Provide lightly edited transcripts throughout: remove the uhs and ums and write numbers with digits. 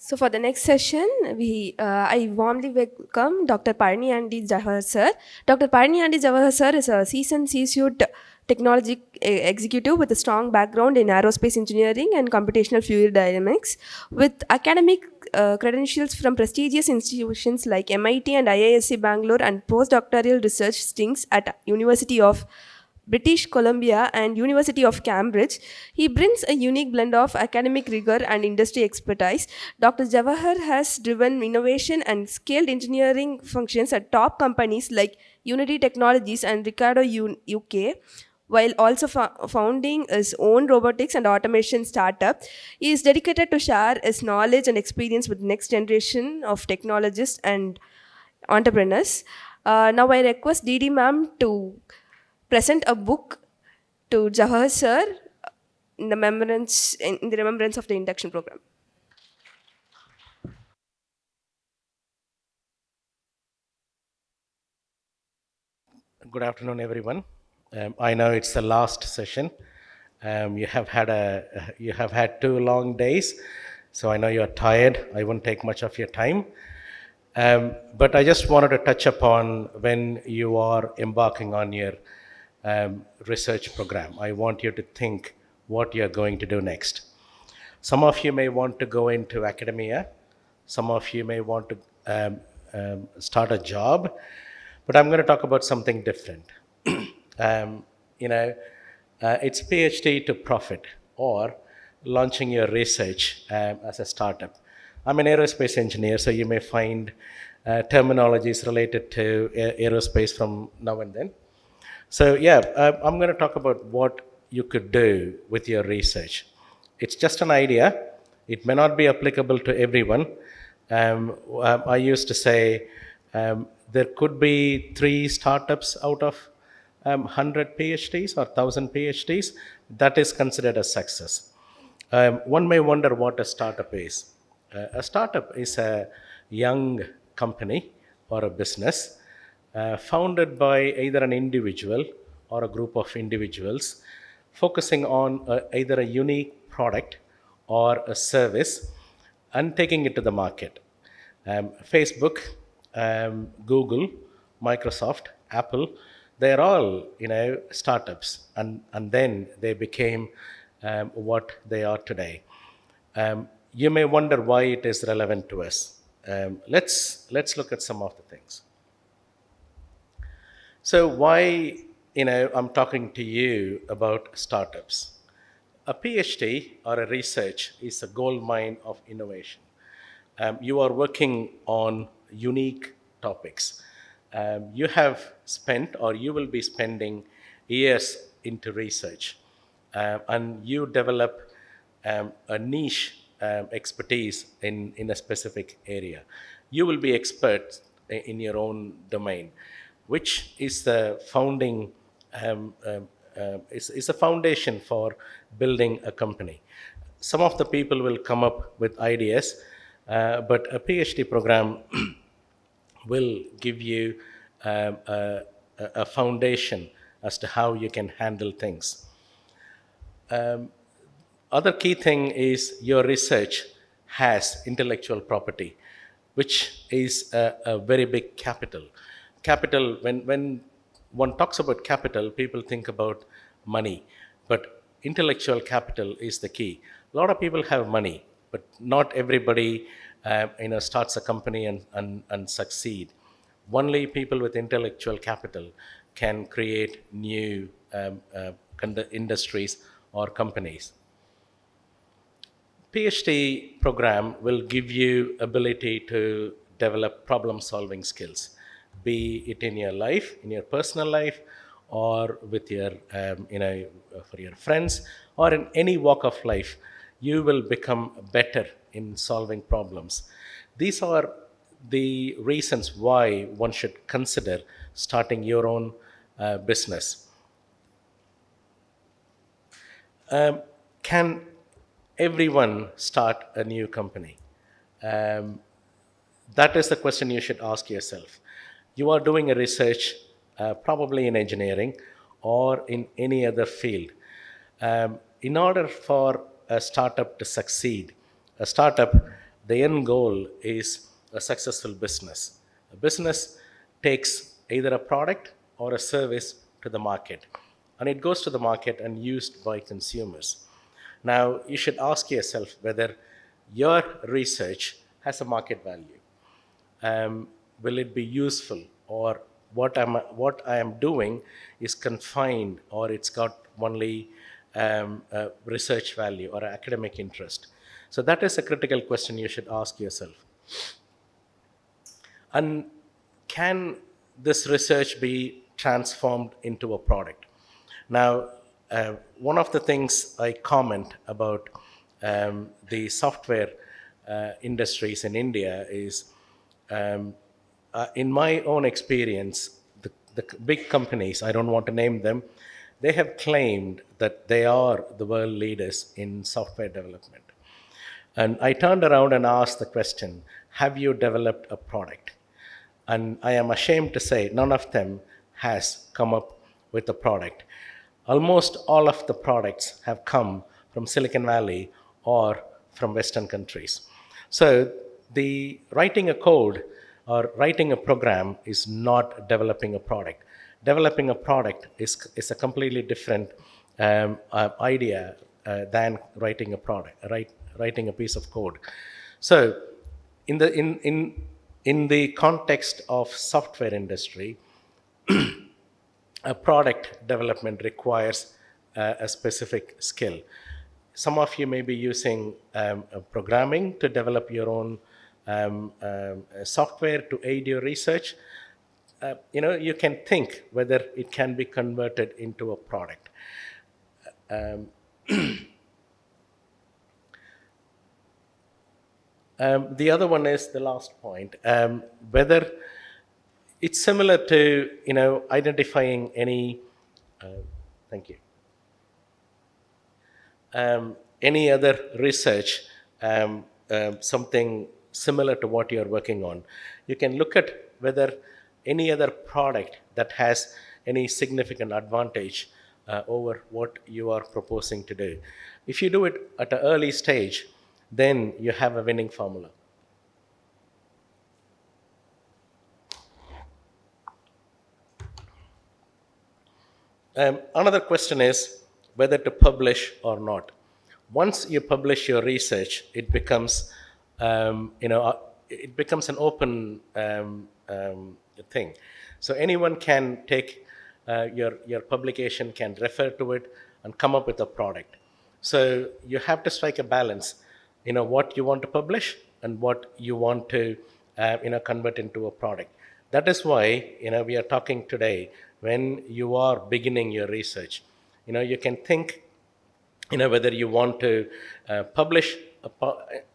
So for the next session, I warmly welcome Dr. Palaniyandi Jawahar sir. Dr. Palaniyandi Jawahar sir is a seasoned C-suite technology executive with a strong background in aerospace engineering and computational fluid dynamics, with academic credentials from prestigious institutions like MIT and IISc Bangalore and postdoctoral research stints at University of British Columbia and University of Cambridge. He brings a unique blend of academic rigor and industry expertise. Dr. Jawahar has driven innovation and scaled engineering functions at top companies like Unity Technologies and Ricardo UK, while also founding his own robotics and automation startup. He is dedicated to share his knowledge and experience with next generation of technologists and entrepreneurs. Now I request DD ma'am to present a book to Jawahar sir in the remembrance of the induction program. Good afternoon, everyone. I know it's the last session. You have had 2 long days, so I know you're tired. I won't take much of your time. But I just wanted to touch upon when you are embarking on your research program. I want you to think what you're going to do next. Some of you may want to go into academia. Some of you may want to start a job. But I'm going to talk about something different. um, you know, it's PhD to profit or launching your research as a startup. I'm an aerospace engineer, so you may find terminologies related to aerospace from now and then. So, yeah, I'm going to talk about what you could do with your research. It's just an idea, it may not be applicable to everyone. I used to say there could be 3 startups out of 100 PhDs or 1,000 PhDs. That is considered a success. One may wonder what a startup is. A startup is a young company or a business founded by either an individual or a group of individuals focusing on either a unique product or a service and taking it to the market. Facebook, Google, Microsoft, Apple, they're all startups, and then they became what they are today. You may wonder why it is relevant to us. Let's look at some of the things. So why I'm talking to you about startups? A PhD or a research is a gold mine of innovation. You are working on unique topics. You have spent or you will be spending years into research, and you develop a niche expertise in a specific area. You will be expert in your own domain, which is the is a foundation for building a company. Some of the people will come up with ideas, but a PhD program will give you a foundation as to how you can handle things. Other key thing is your research has intellectual property, which is a very big capital. Capital, when one talks about capital, people think about money, but intellectual capital is the key. A lot of people have money, but not everybody starts a company and succeed. Only people with intellectual capital can create new industries or companies. PhD program will give you ability to develop problem solving skills, be it in your life, in your personal life, or with your, for your friends, or in any walk of life. You will become better in solving problems. These are the reasons why one should consider starting your own business. Can everyone start a new company? Um, that is the question you should ask yourself. You are doing a research, probably in engineering or in any other field. In order for a startup to succeed, a startup the end goal is a successful business. A business takes either a product or a service to the market, and it goes to the market and used by consumers. Now, you should ask yourself whether your research has a market value. Will it be useful, or what I am doing is confined, or it's got only research value or academic interest? So that is a critical question you should ask yourself. And can this research be transformed into a product? Now, one of the things I comment about the software industries in India is, in my own experience, the big companies, I don't want to name them, they have claimed that they are the world leaders in software development. And I turned around and asked the question, have you developed a product? And I am ashamed to say none of them has come up with a product. Almost all of the products have come from Silicon Valley or from Western countries. So the writing a code or writing a program is not developing a product. Developing a product is a completely different idea than writing a product, writing a piece of code. So in the context of software industry, a product development requires a specific skill. Some of you may be using programming to develop your own software to aid your research. You can think whether it can be converted into a product. The other one is the last point, whether it's similar to identifying any thank you any other research, something similar to what you're working on. You can look at whether any other product that has any significant advantage over what you are proposing to do. If you do it at an early stage, then you have a winning formula. Another question is whether to publish or not. Once you publish your research, it becomes, it becomes an open thing. So anyone can take your publication, can refer to it, and come up with a product. So you have to strike a balance, what you want to publish and what you want to, convert into a product. That is why, we are talking today. When you are beginning your research, you can think, whether you want to publish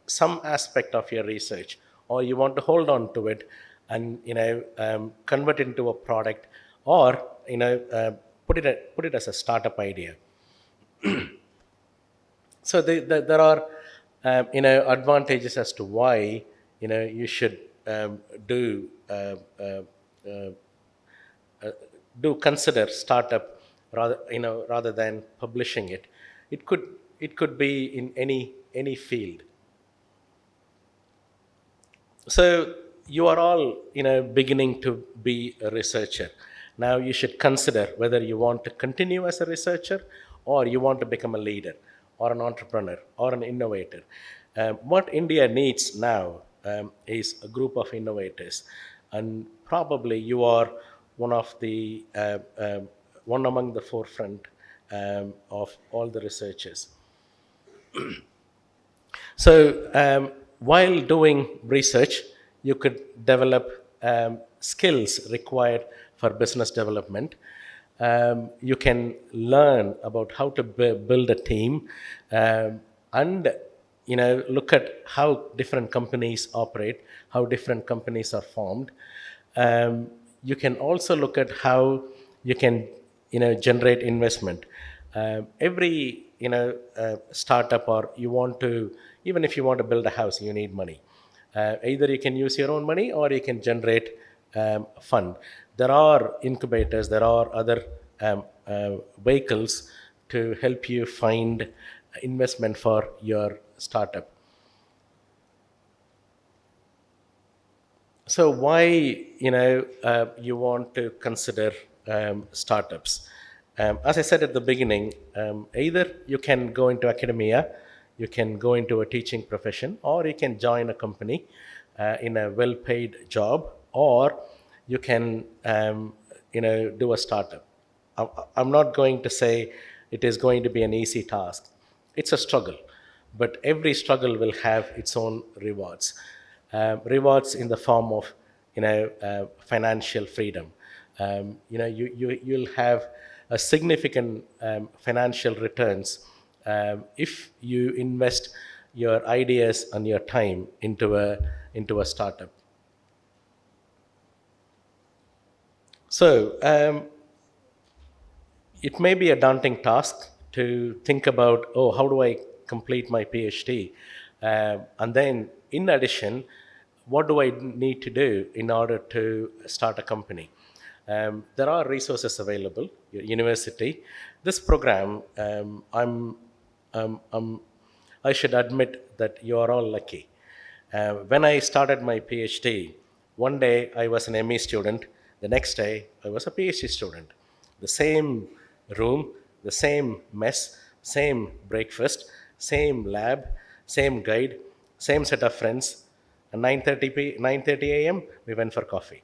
some aspect of your research, or you want to hold on to it and convert it into a product, or put it as a startup idea. So there are advantages as to why you should do consider startup rather than publishing it. It could be in any field. So you are all beginning to be a researcher. Now you should consider whether you want to continue as a researcher, or you want to become a leader or an entrepreneur or an innovator. What India needs now is a group of innovators, and probably you are one among the forefront of all the researchers. So while doing research, you could develop skills required for business development. You can learn about how to build a team, and look at how different companies operate, how different companies are formed. You can also look at how you can generate investment. Every startup, or even if you want to build a house, you need money. Either you can use your own money, or you can generate fund. There are incubators, there are other vehicles to help you find investment for your startup. So why you want to consider startups? As I said at the beginning, either you can go into academia, you can go into a teaching profession, or you can join a company in a well-paid job, or you can do a startup. I'm not going to say it is going to be an easy task. It's a struggle, but every struggle will have its own rewards. Rewards in the form of financial freedom. You'll have a significant financial returns if you invest your ideas and your time into a startup. So it may be a daunting task to think about, oh, how do I complete my PhD? And then, in addition, what do I need to do in order to start a company? There are resources available, your university. This program, I should admit that you are all lucky. When I started my PhD, one day I was an ME student, the next day I was a PhD student. The same room, the same mess, same breakfast, same lab, same guide, same set of friends. At 9:30 a.m., we went for coffee.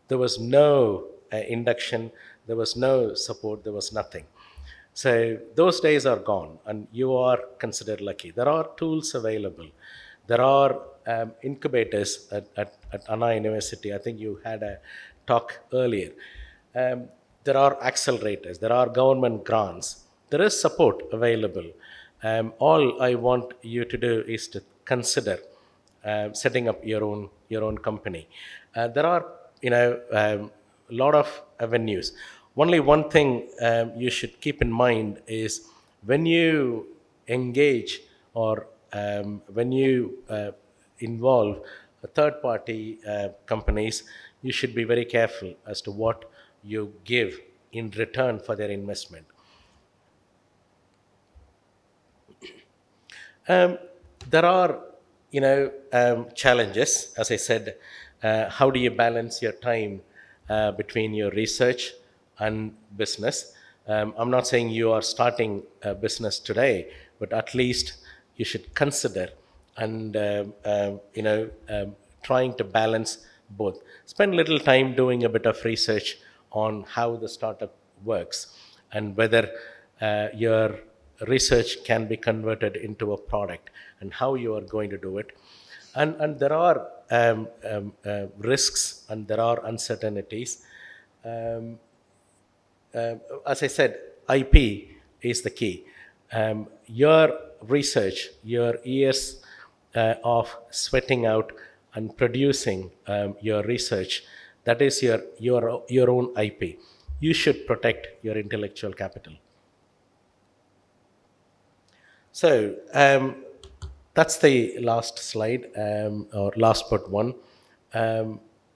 There was no induction, there was no support, there was nothing. So those days are gone, and you are considered lucky. There are tools available. There are incubators at Anna University. I think you had a talk earlier. There are accelerators. There are government grants. There is support available. All I want you to do is to consider setting up your own company. There are a lot of avenues. Only one thing you should keep in mind is when you engage or when you involve third party companies, you should be very careful as to what you give in return for their investment. There are challenges, as I said. How do you balance your time between your research and business? I'm not saying you are starting a business today, but at least you should consider and trying to balance both. Spend little time doing a bit of research on how the startup works and whether your research can be converted into a product and how you are going to do it. And there are risks and there are uncertainties. As I said, IP is the key. Your research, your years of sweating out and producing your research, that is your own IP. You should protect your intellectual capital. So that's the last slide, or last but one.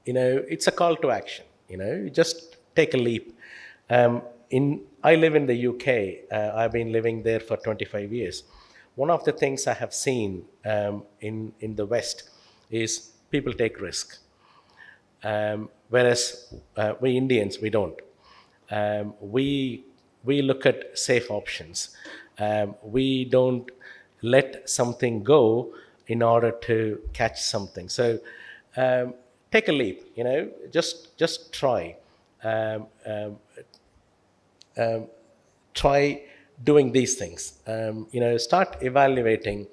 It's a call to action. You just take a leap. I live in the UK. I've been living there for 25 years. One of the things I have seen in the West is people take risk, whereas we Indians, we don't. We look at safe options. We don't let something go in order to catch something. So take a leap. Just try. Try doing these things. Start evaluating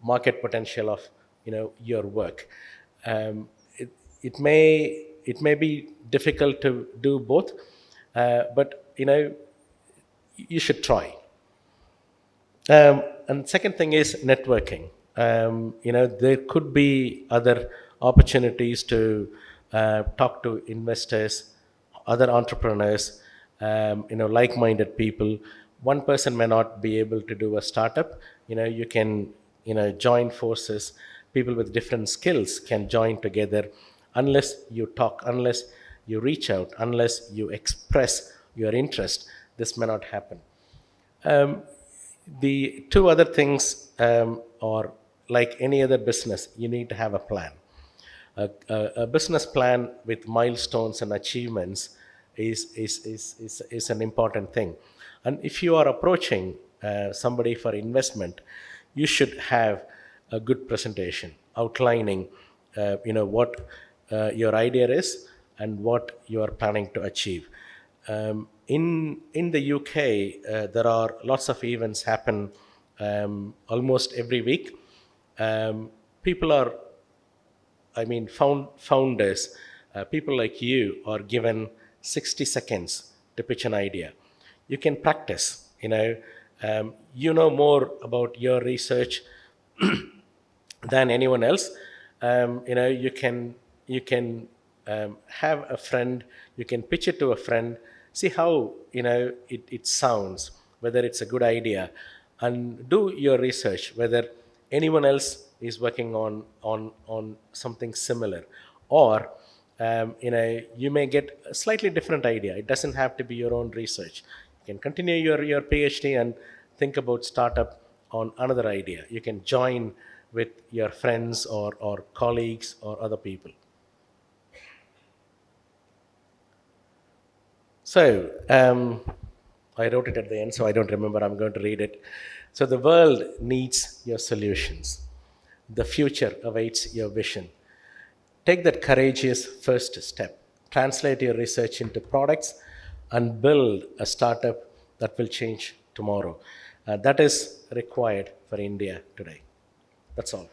market potential of your work. It may be difficult to do both, but you should try. And second thing is networking. There could be other opportunities to talk to investors, other entrepreneurs, like-minded people. One person may not be able to do a startup. You can join forces. People with different skills can join together. Unless you talk, unless you reach out, unless you express your interest, this may not happen. The two other things are like any other business, you need to have a plan. A business plan with milestones and achievements is an important thing. And if you are approaching somebody for investment, you should have a good presentation outlining what your idea is and what you are planning to achieve. In the UK, there are lots of events happen almost every week. People are, founders, people like you are given 60 seconds to pitch an idea. You can practice, you know more about your research than anyone else. You can have a friend, you can pitch it to a friend, see how it sounds, whether it's a good idea, and do your research whether anyone else is working on something similar, or you may get a slightly different idea. It doesn't have to be your own research. You can continue your PhD and think about startup on another idea. You can join with your friends or colleagues or other people. So I wrote it at the end, so I don't remember. I'm going to read it. So the world needs your solutions. The future awaits your vision. Take that courageous first step. Translate your research into products and build a startup that will change tomorrow. That is required for India today. That's all.